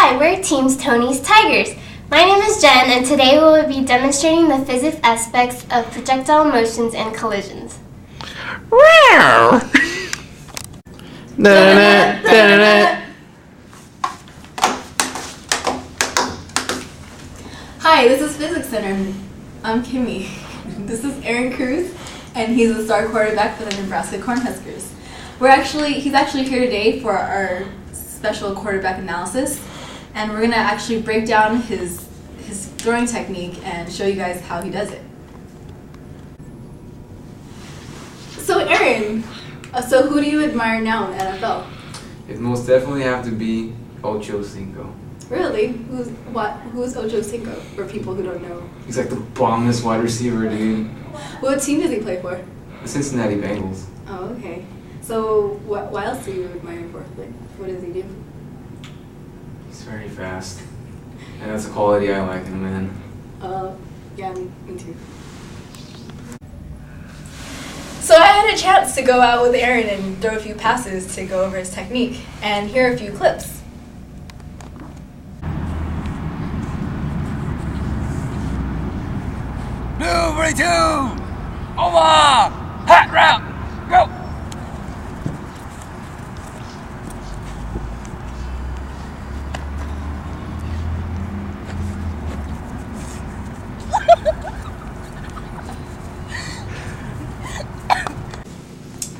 Hi, we're Teams Tony's Tigers. My name is Jen, and today we will be demonstrating the physics aspects of projectile motions and collisions. Hi, this is Physics Center. I'm Kimmy. This is Aaron Cruz, and he's the star quarterback for the Nebraska Cornhuskers. He's actually here today for our special quarterback analysis, and we're gonna actually break down his throwing technique and show you guys how he does it. So Aaron, who do you admire now in the NFL? It most definitely have to be Ocho Cinco. Really? Who's Ocho Cinco, for people who don't know? He's like the bombest wide receiver, dude. What team does he play for? The Cincinnati Bengals. Oh, okay. So what else do you admire him for? Like, what does he do? He's very fast. And that's a quality I like in a man. Yeah, me too. So I had a chance to go out with Aaron and throw a few passes to go over his technique, and here are a few clips. Blue 42! Over! Hot route! Go!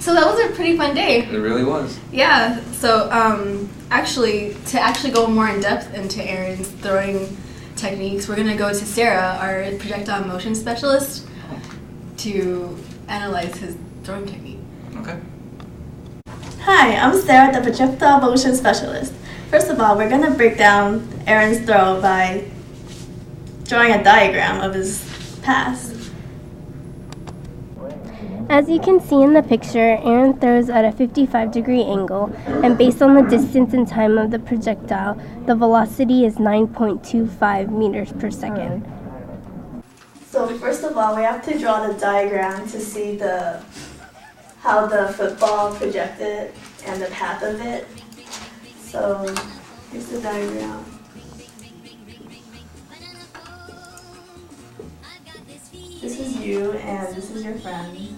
So that was a pretty fun day. It really was. Yeah, so to go more in depth into Aaron's throwing techniques, we're going to go to Sarah, our projectile motion specialist, to analyze his throwing technique. Okay. Hi, I'm Sarah, the projectile motion specialist. First of all, we're going to break down Aaron's throw by drawing a diagram of his pass. As you can see in the picture, Aaron throws at a 55-degree angle, and based on the distance and time of the projectile, the velocity is 9.25 meters per second. So first of all, we have to draw the diagram to see how the football projected and the path of it. So here's the diagram. This is you and this is your friend.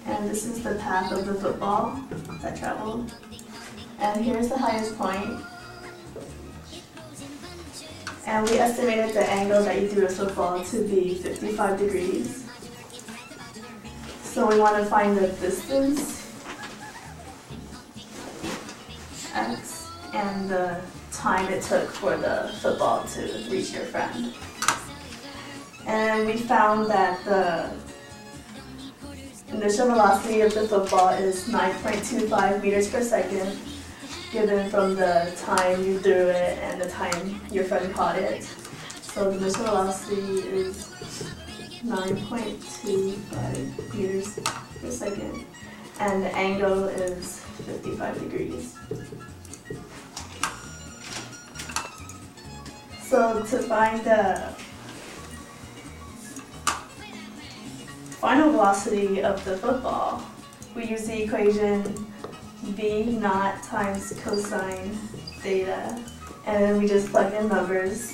And this is the path of the football that traveled. And here's the highest point. And we estimated the angle that you threw a football to be 55 degrees. So we want to find the distance, x, and the time it took for the football to reach your friend. And we found that the initial velocity of the football is 9.25 meters per second, given from the time you threw it and the time your friend caught it. So the initial velocity is 9.25 meters per second, and the angle is 55 degrees. So to find the final velocity of the football, we use the equation v naught times cosine theta, and then we just plug in numbers.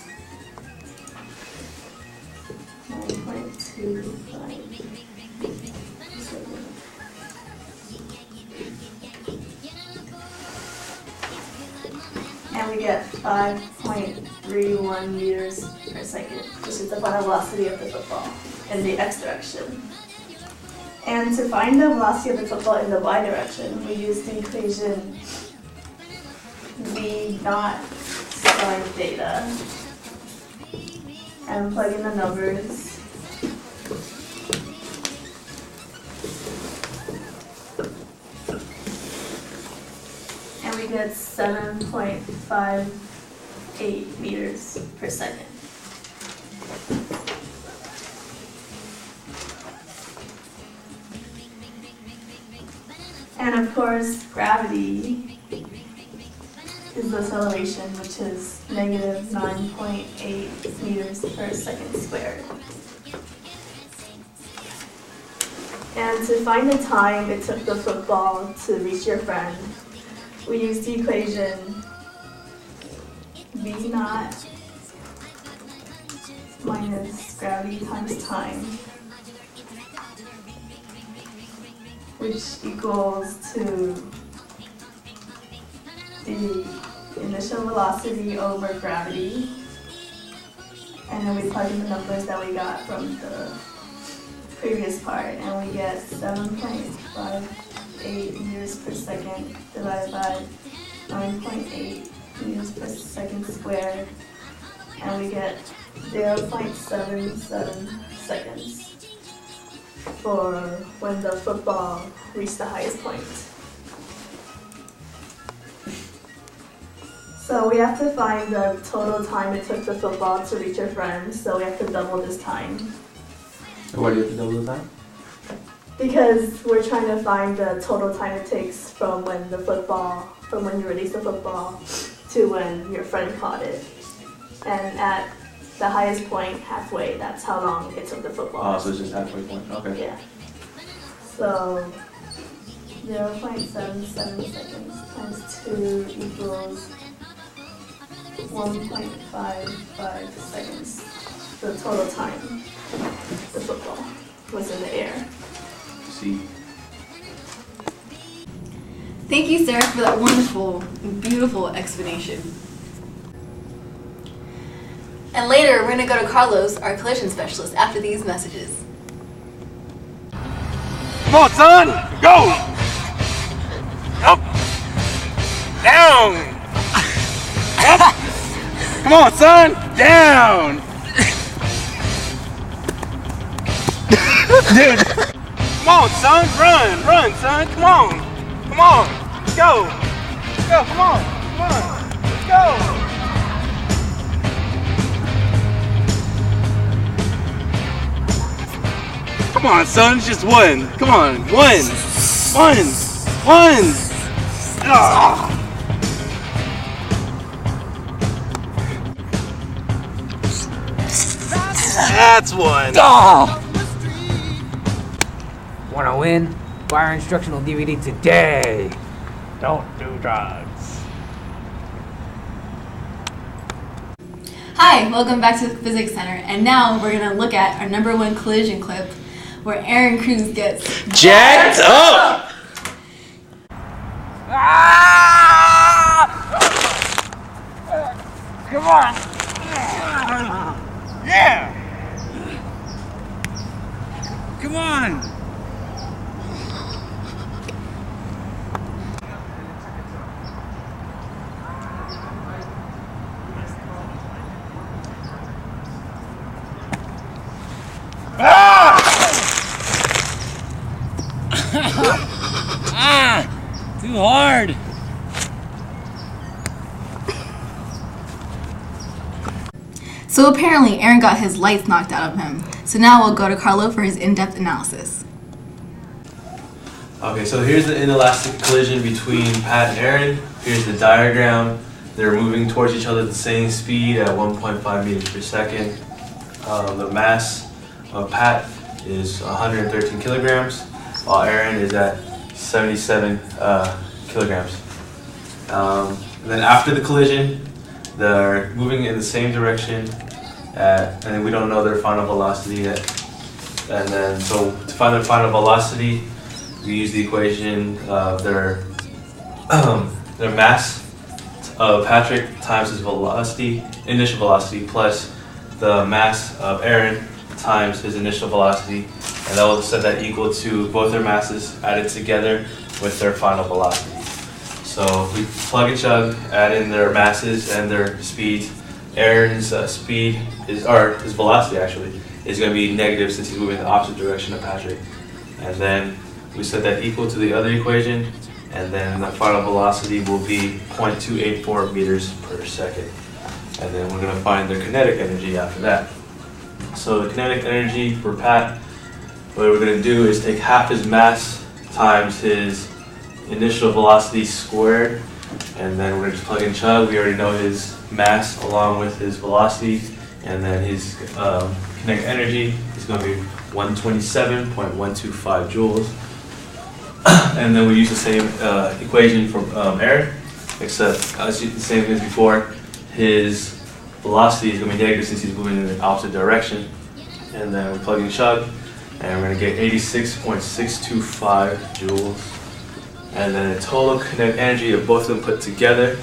9.25. And we get 5.31 meters per second, which is the final velocity of the football in the x direction. And to find the velocity of the football in the y direction, we use the equation v naught sine theta and plug in the numbers. And we get 7.58 meters per second. And of course, gravity is the acceleration, which is negative 9.8 meters per second squared. And to find the time it took the football to reach your friend, we use the equation v naught minus gravity times time, which equals to the initial velocity over gravity, and then we plug in the numbers that we got from the previous part, and we get 7.58 meters per second divided by 9.8 meters per second squared, and we get 0.77 seconds for when the football reached the highest point. So we have to find the total time it took the football to reach your friend, so we have to double this time. Why do you have to double the time? Because we're trying to find the total time it takes from when you release the football to when your friend caught it. And at the highest point, halfway, that's how long it took the football. Oh, so it's just halfway point. Okay. Yeah. So 0.77 seconds times 2 equals 1.55 seconds. The total time the football was in the air. See. Thank you, Sarah, for that wonderful and beautiful explanation. And later, we're going to go to Carlos, our collision specialist, after these messages. Come on, son! Go! Up! Down! Up! Come on, son! Down! Dude! Come on, son! Run! Run, son! Come on! Come on! Let's go! Let's go! Come on! Come on! Let's go! Come on, son, it's just one. Come on, one. Ah. That's one. Ah. Wanna win? Buy our instructional DVD today. Don't do drugs. Hi, welcome back to the Physics Center, and now we're going to look at our #1 collision clip where Aaron Cruz gets Jacked up. Ah! Come on. Yeah. Come on. Too hard. So apparently Aaron got his lights knocked out of him. So now we'll go to Carlo for his in-depth analysis. Okay, so here's the inelastic collision between Pat and Aaron. Here's the diagram. They're moving towards each other at the same speed at 1.5 meters per second. The mass of Pat is 113 kilograms, while Aaron is at 77 kilograms. And then after the collision, they're moving in the same direction, and then we don't know their final velocity yet. And then, so to find their final velocity, we use the equation of their mass of Patrick times his velocity, initial velocity, plus the mass of Aaron times his initial velocity, and that will set that equal to both their masses added together with their final velocity. So we plug and chug, add in their masses and their speeds. Aaron's speed or his velocity actually, is going to be negative since he's moving in the opposite direction of Patrick. And then we set that equal to the other equation, and then the final velocity will be 0.284 meters per second. And then we're going to find their kinetic energy after that. So the kinetic energy for Pat, what we're going to do is take half his mass times his initial velocity squared, and then we're going to just plug and chug. We already know his mass along with his velocity, and then his kinetic energy is going to be 127.125 joules. And then we use the same equation for Aaron, except the same as before. His velocity is going to be negative since he's moving in the opposite direction. And then we plug in chug, and we're going to get 86.625 joules. And then the total kinetic energy of both of them put together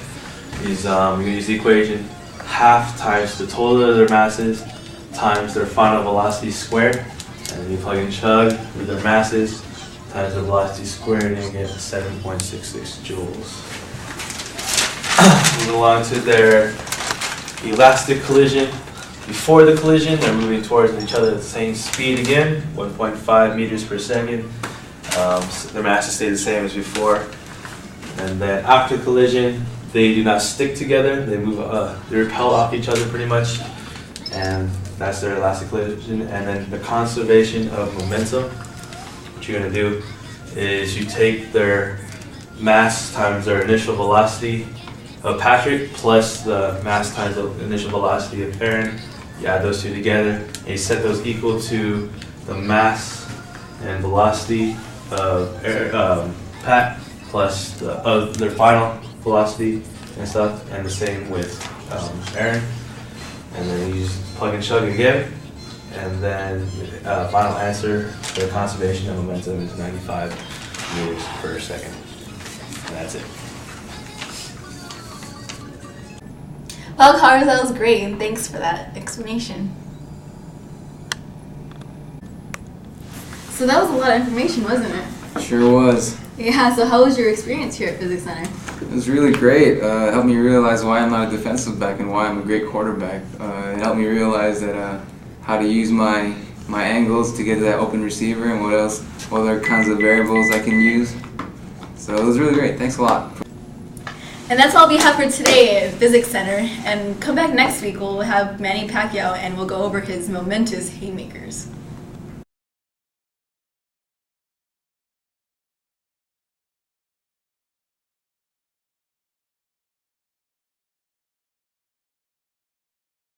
is, we're going to use the equation, half times the total of their masses times their final velocity squared. And then you plug in chug with their masses times the velocity squared, and you get 7.66 joules. Moving along to their elastic collision. Before the collision, they're moving towards each other at the same speed again, 1.5 meters per second. So their masses stay the same as before. And then after collision, they do not stick together. They move, they repel off each other pretty much. And that's their elastic collision. And then the conservation of momentum. What you're going to do is you take their mass times their initial velocity of Patrick plus the mass times the initial velocity of Aaron. You add those two together and you set those equal to the mass and velocity of Pat plus their final velocity and stuff, and the same with Aaron. And then you just plug and chug again, and then final answer for the conservation of momentum is 95 meters per second. And that's it. Well, Carlos, that was great, and thanks for that explanation. So that was a lot of information, wasn't it? Sure was. Yeah, so how was your experience here at Physics Center? It was really great. It helped me realize why I'm not a defensive back and why I'm a great quarterback. It helped me realize that how to use my angles to get to that open receiver and what other kinds of variables I can use. So it was really great. Thanks a lot. And that's all we have for today at Physics Center. And come back next week, we'll have Manny Pacquiao and we'll go over his momentous haymakers.